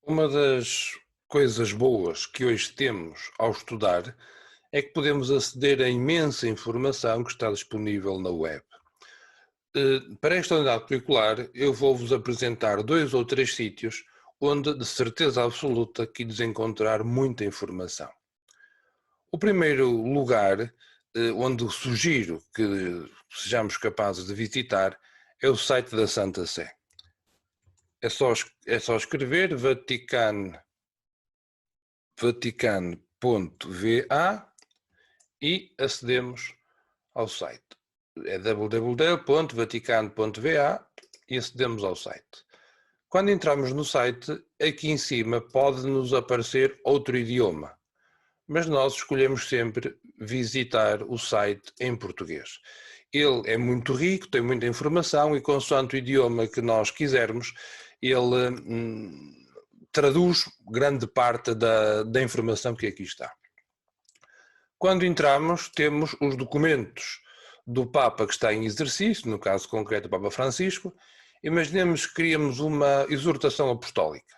Uma das coisas boas que hoje temos ao estudar é que podemos aceder a imensa informação que está disponível na web. Para esta unidade curricular, eu vou-vos apresentar 2 ou 3 sítios onde, de certeza absoluta, que ides encontrar muita informação. O primeiro lugar, onde sugiro que sejamos capazes de visitar, é o site da Santa Sé. É só escrever vaticano.va e acedemos ao site. É www.vaticano.va e acedemos ao site. Quando entramos no site, aqui em cima pode-nos aparecer outro idioma, mas nós escolhemos sempre visitar o site em português. Ele é muito rico, tem muita informação e, consoante o idioma que nós quisermos, ele traduz grande parte da informação que aqui está. Quando entramos, temos os documentos do Papa que está em exercício, no caso concreto, o Papa Francisco. Imaginemos que queríamos uma exortação apostólica.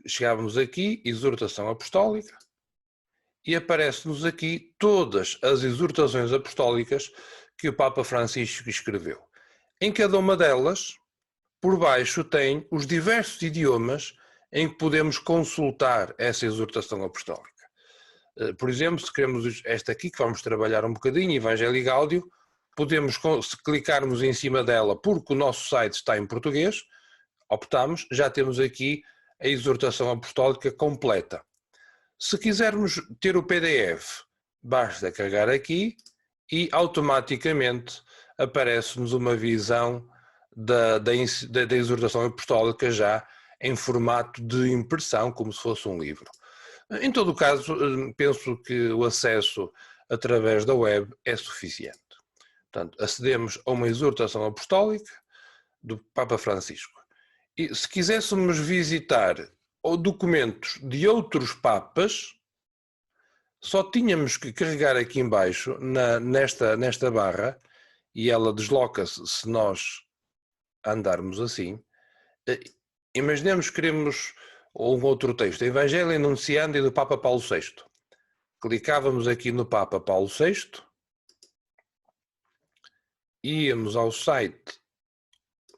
Chegávamos aqui, exortação apostólica, e aparece-nos aqui todas as exortações apostólicas que o Papa Francisco escreveu. Em cada uma delas, por baixo, tem os diversos idiomas em que podemos consultar essa exortação apostólica. Por exemplo, se queremos esta aqui, que vamos trabalhar um bocadinho, Evangelii Gaudium, podemos, se clicarmos em cima dela, porque o nosso site está em português, optamos, já temos aqui a exortação apostólica completa. Se quisermos ter o PDF, basta carregar aqui e automaticamente aparece-nos uma visão da exortação apostólica já em formato de impressão, como se fosse um livro. Em todo o caso, penso que o acesso através da web é suficiente. Portanto, acedemos a uma exortação apostólica do Papa Francisco. E se quiséssemos visitar documentos de outros papas, só tínhamos que carregar aqui em baixo, nesta barra, e ela desloca-se se nós andarmos assim. Imaginemos que queremos um outro texto, Evangelho Enunciandi do Papa Paulo VI. Clicávamos aqui no Papa Paulo VI, íamos ao site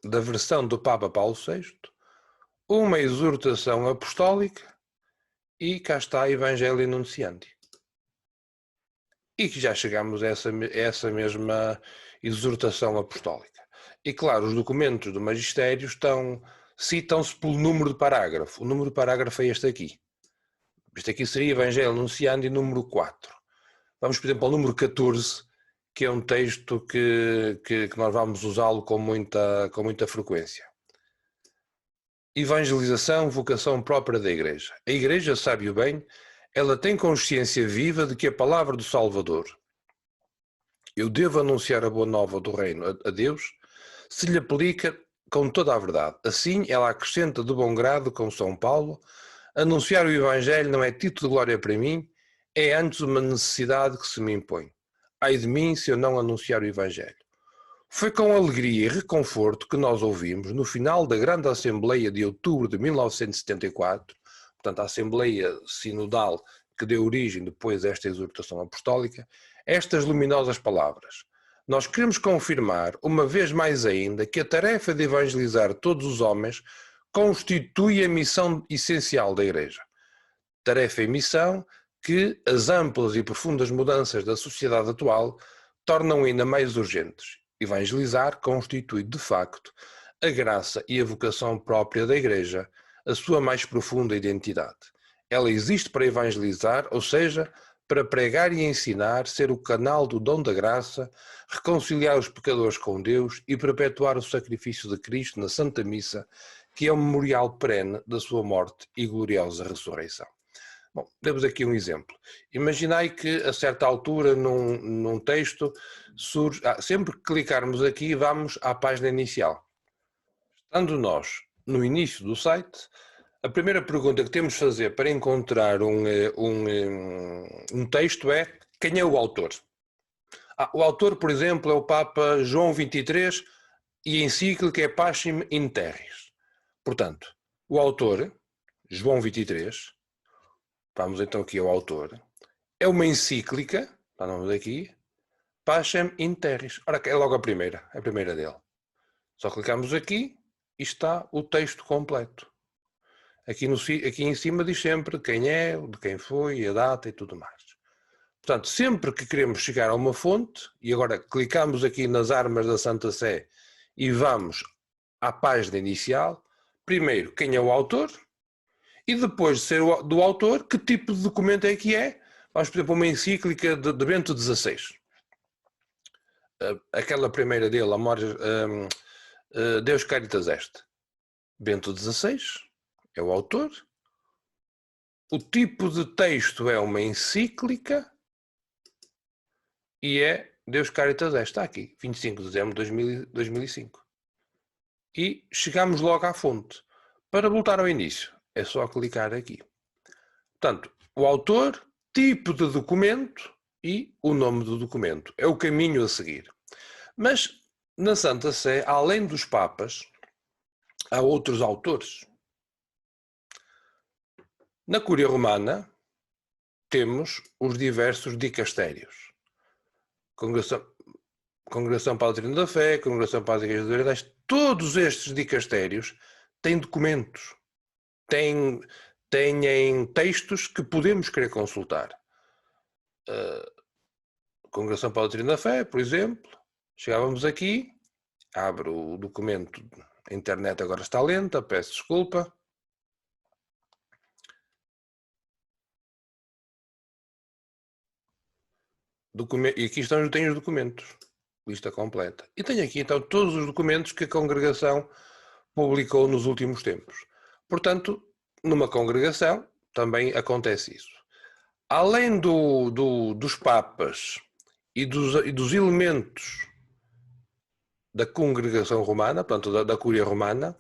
da versão do Papa Paulo VI, uma exortação apostólica, e cá está Evangelho Enunciandi. E que já chegamos a essa mesma exortação apostólica. E claro, os documentos do magistério citam-se pelo número de parágrafo. O número de parágrafo é este aqui. Este aqui seria Evangelho Enunciandi número 4. Vamos, por exemplo, ao número 14, que é um texto que nós vamos usá-lo com muita frequência. Evangelização, vocação própria da Igreja. A Igreja sabe-o bem, ela tem consciência viva de que a palavra do Salvador, eu devo anunciar a boa nova do reino a Deus, se lhe aplica com toda a verdade. Assim, ela acrescenta de bom grado com São Paulo, anunciar o Evangelho não é título de glória para mim, é antes uma necessidade que se me impõe. Ai de mim se eu não anunciar o Evangelho. Foi com alegria e reconforto que nós ouvimos, no final da grande Assembleia de outubro de 1974, portanto a Assembleia Sinodal que deu origem depois a esta exortação apostólica, estas luminosas palavras. Nós queremos confirmar, uma vez mais ainda, que a tarefa de evangelizar todos os homens constitui a missão essencial da Igreja. Tarefa e missão que as amplas e profundas mudanças da sociedade atual tornam ainda mais urgentes. Evangelizar constitui, de facto, a graça e a vocação própria da Igreja, a sua mais profunda identidade. Ela existe para evangelizar, ou seja, para pregar e ensinar, ser o canal do dom da graça, reconciliar os pecadores com Deus e perpetuar o sacrifício de Cristo na Santa Missa, que é o memorial perene da sua morte e gloriosa ressurreição. Bom, demos aqui um exemplo. Imaginai que a certa altura num texto surge, sempre que clicarmos aqui vamos à página inicial. Estando nós no início do site, a primeira pergunta que temos de fazer para encontrar um texto é: quem é o autor? O autor, por exemplo, é o Papa João XXIII e a encíclica é Pacem in Terris. Portanto, o autor, João 23. Vamos então aqui ao autor. É uma encíclica, vamos aqui, Pacem in Terris. Ora, é logo a primeira dele. Só clicamos aqui e está o texto completo. Aqui em cima diz sempre quem é, de quem foi, a data e tudo mais. Portanto, sempre que queremos chegar a uma fonte, e agora clicamos aqui nas armas da Santa Sé e vamos à página inicial, primeiro, quem é o autor, e depois de ser do autor, que tipo de documento é que é. Vamos, por exemplo, uma encíclica de Bento XVI. Aquela primeira dele, Deus Caritas Est. Bento XVI é o autor. O tipo de texto é uma encíclica e é Deus Caritas Est. Está aqui, 25 de dezembro de 2005. E chegamos logo à fonte. Para voltar ao início, é só clicar aqui. Portanto, o autor, tipo de documento e o nome do documento. É o caminho a seguir. Mas na Santa Sé, além dos papas, há outros autores. Na Cúria Romana, temos os diversos dicastérios. Congregação para a Doutrina da Fé, Congregação para as Igrejas Universais, todos estes dicastérios têm documentos, têm textos que podemos querer consultar. Congregação para a Doutrina da Fé, por exemplo, chegávamos aqui, abro o documento, a internet agora está lenta, peço desculpa. E aqui tenho os documentos, lista completa. E tenho aqui então todos os documentos que a congregação publicou nos últimos tempos. Portanto, numa congregação também acontece isso. Além dos papas e dos elementos da congregação romana, portanto da Cúria Romana,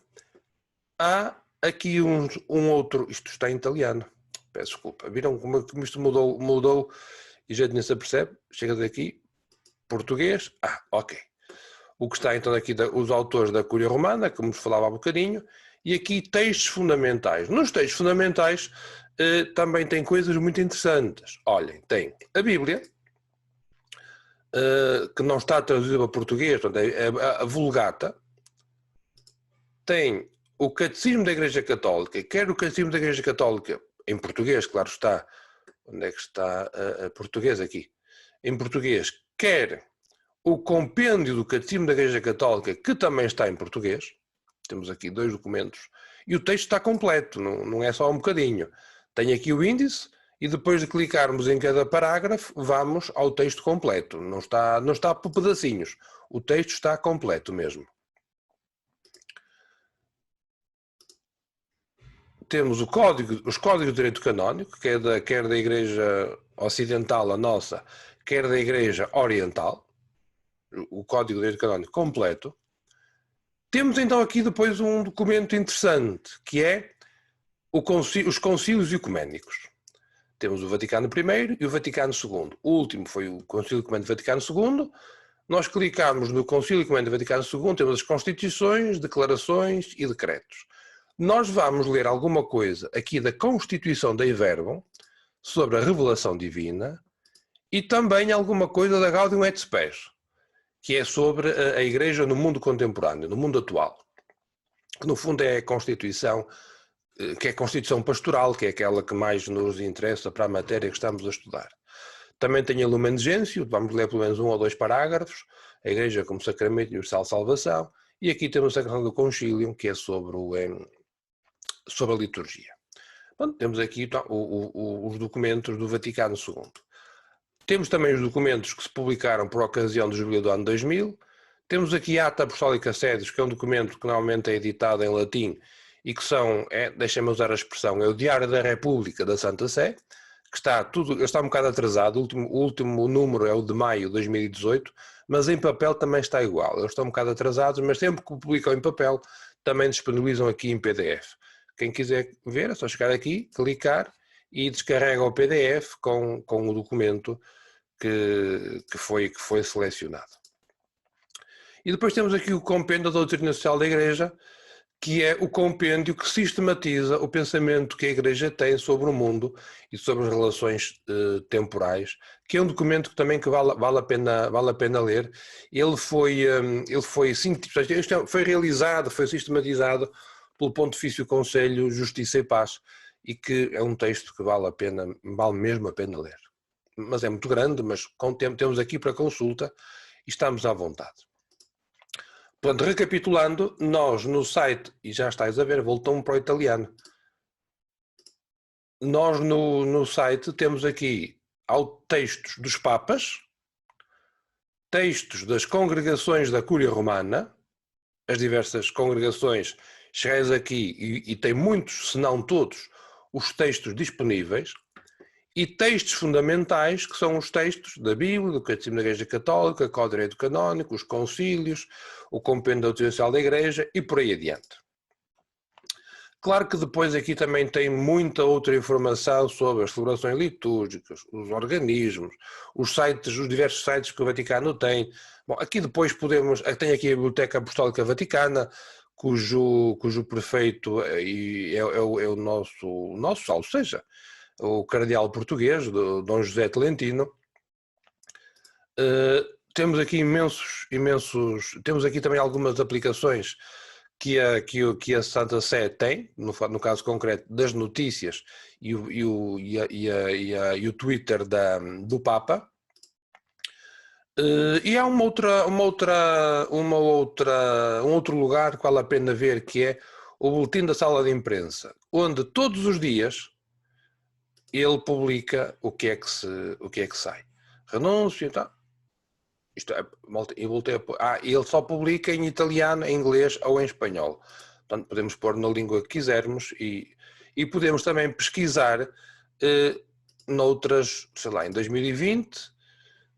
há aqui um outro, isto está em italiano, peço desculpa, viram como isto mudou e já nem se apercebe, chega daqui, português, ok. O que está então aqui, os autores da Cúria Romana, como vos falava há bocadinho, e aqui textos fundamentais. Nos textos fundamentais também tem coisas muito interessantes. Olhem, tem a Bíblia, que não está traduzida para português, portanto, é a Vulgata. Tem o Catecismo da Igreja Católica, quer o Catecismo da Igreja Católica, em português, claro está. Onde é que está a português aqui? Em português, quer o compêndio do Catecismo da Igreja Católica, que também está em português. Temos aqui 2 documentos. E o texto está completo, não é só um bocadinho. Tem aqui o índice e depois de clicarmos em cada parágrafo, vamos ao texto completo. Não está por pedacinhos. O texto está completo mesmo. Temos os códigos de direito canónico, quer da Igreja Ocidental, a nossa, quer da Igreja Oriental. O código de direito canónico completo. Temos então aqui depois um documento interessante, que é os concílios ecuménicos. Temos o Vaticano I e o Vaticano II. O último foi o Concílio Ecumênico do Vaticano II. Nós clicamos no Concílio Ecumênico do Vaticano II, temos as constituições, declarações e decretos. Nós vamos ler alguma coisa aqui da Constituição Dei Verbum, sobre a revelação divina, e também alguma coisa da Gaudium et Spes, que é sobre a Igreja no mundo contemporâneo, no mundo atual. Que no fundo é a Constituição, que é a Constituição pastoral, que é aquela que mais nos interessa para a matéria que estamos a estudar. Também tem a Lumen Gentium, vamos ler pelo menos 1 ou 2 parágrafos, a Igreja como Sacramento Universal de Salvação, e aqui temos a Sacração do Concilium, que é sobre a liturgia. Bom, temos aqui então, os documentos do Vaticano II. Temos também os documentos que se publicaram por ocasião do jubileu do ano 2000. Temos aqui a Ata Apostólica Sedis, que é um documento que normalmente é editado em latim e que deixem-me usar a expressão, é o Diário da República da Santa Sé, que está um bocado atrasado, o último número é o de maio de 2018, mas em papel também está igual. Eles estão um bocado atrasados, mas sempre que publicam em papel, também disponibilizam aqui em PDF. Quem quiser ver, é só chegar aqui, clicar e descarrega o PDF com o documento que foi selecionado. E depois temos aqui o compêndio da doutrina social da Igreja, que é o compêndio que sistematiza o pensamento que a Igreja tem sobre o mundo e sobre as relações temporais, que é um documento que também que vale a pena ler. Ele foi realizado, foi sistematizado pelo Pontifício Conselho Justiça e Paz, e que é um texto que vale mesmo a pena ler. Mas é muito grande, mas com o tempo temos aqui para consulta e estamos à vontade. Portanto, recapitulando, nós no site, e já estáis a ver, voltou-me para o italiano. Nós no site temos aqui textos dos papas, textos das congregações da Cúria Romana, as diversas congregações, chegais aqui e tem muitos, se não todos, os textos disponíveis, e textos fundamentais, que são os textos da Bíblia, do Catecismo da Igreja Católica, Código de Direito Canónico, os concílios, o Compêndio da Doutrina Social da Igreja e por aí adiante. Claro que depois aqui também tem muita outra informação sobre as celebrações litúrgicas, os organismos, os diversos sites que o Vaticano tem. Bom, aqui depois tem aqui a Biblioteca Apostólica Vaticana, cujo prefeito é o nosso salvo seja, o cardeal português, Dom José Tolentino. Temos aqui temos aqui também algumas aplicações que a Santa Sé tem, no caso concreto das notícias e o Twitter do Papa. E há um outro lugar que vale a pena ver, que é o Boletim da Sala de Imprensa, onde todos os dias ele publica o que é que sai. Renúncio e tal. Ele só publica em italiano, em inglês ou em espanhol. Portanto, podemos pôr na língua que quisermos e podemos também pesquisar noutras, sei lá, em 2020,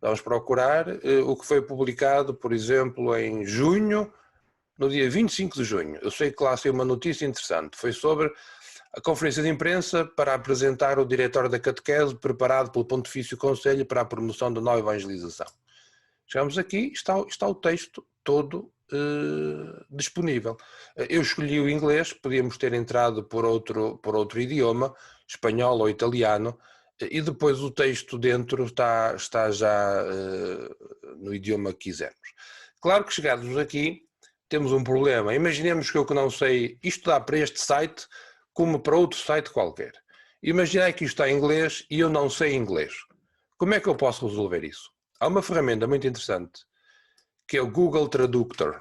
vamos procurar o que foi publicado, por exemplo, em junho, no dia 25 de junho. Eu sei que lá saiu uma notícia interessante, foi sobre a conferência de imprensa para apresentar o diretório da catequese preparado pelo Pontifício Conselho para a promoção da nova evangelização. Chegamos aqui, está o texto todo disponível. Eu escolhi o inglês, podíamos ter entrado por outro idioma, espanhol ou italiano, e depois o texto dentro está já no idioma que quisermos. Claro que chegados aqui, temos um problema. Imaginemos que eu que não sei, isto dá para este site como para outro site qualquer. Imaginei que isto está em inglês e eu não sei inglês. Como é que eu posso resolver isso? Há uma ferramenta muito interessante, que é o Google Traductor.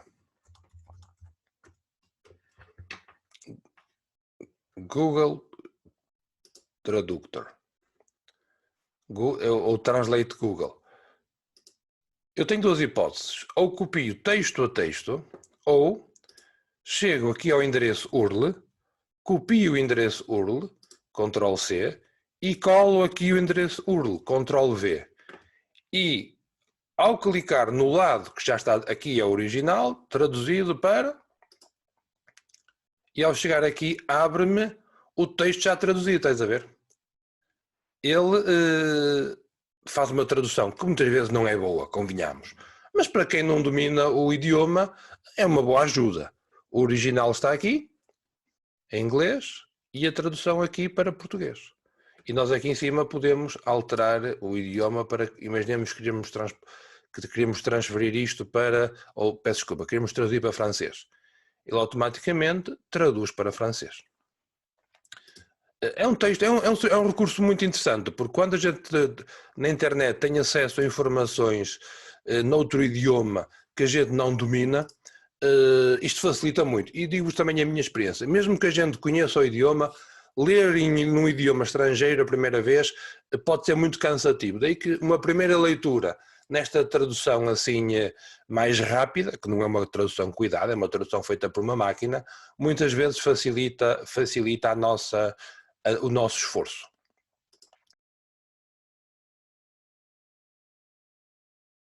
Google Traductor. Ou Translate Google. Eu tenho duas hipóteses. Ou copio texto a texto, ou chego aqui ao endereço URL, copio o endereço URL, Ctrl+C, e colo aqui o endereço URL, Ctrl+V. E ao clicar no lado que já está aqui é o original, traduzido para... E ao chegar aqui abre-me o texto já traduzido, estás a ver? Ele faz uma tradução que muitas vezes não é boa, convenhamos. Mas para quem não domina o idioma é uma boa ajuda. O original está aqui, em inglês, e a tradução aqui para português. E nós aqui em cima podemos alterar o idioma para... Imaginemos que queremos transferir isto para... Ou, peço desculpa, queremos traduzir para francês. Ele automaticamente traduz para francês. É um texto, é um recurso muito interessante, porque quando a gente na internet tem acesso a informações noutro idioma que a gente não domina, isto facilita muito. E digo-vos também a minha experiência. Mesmo que a gente conheça o idioma, ler num idioma estrangeiro a primeira vez pode ser muito cansativo. Daí que uma primeira leitura nesta tradução assim mais rápida, que não é uma tradução cuidada, é uma tradução feita por uma máquina, muitas vezes facilita o nosso esforço.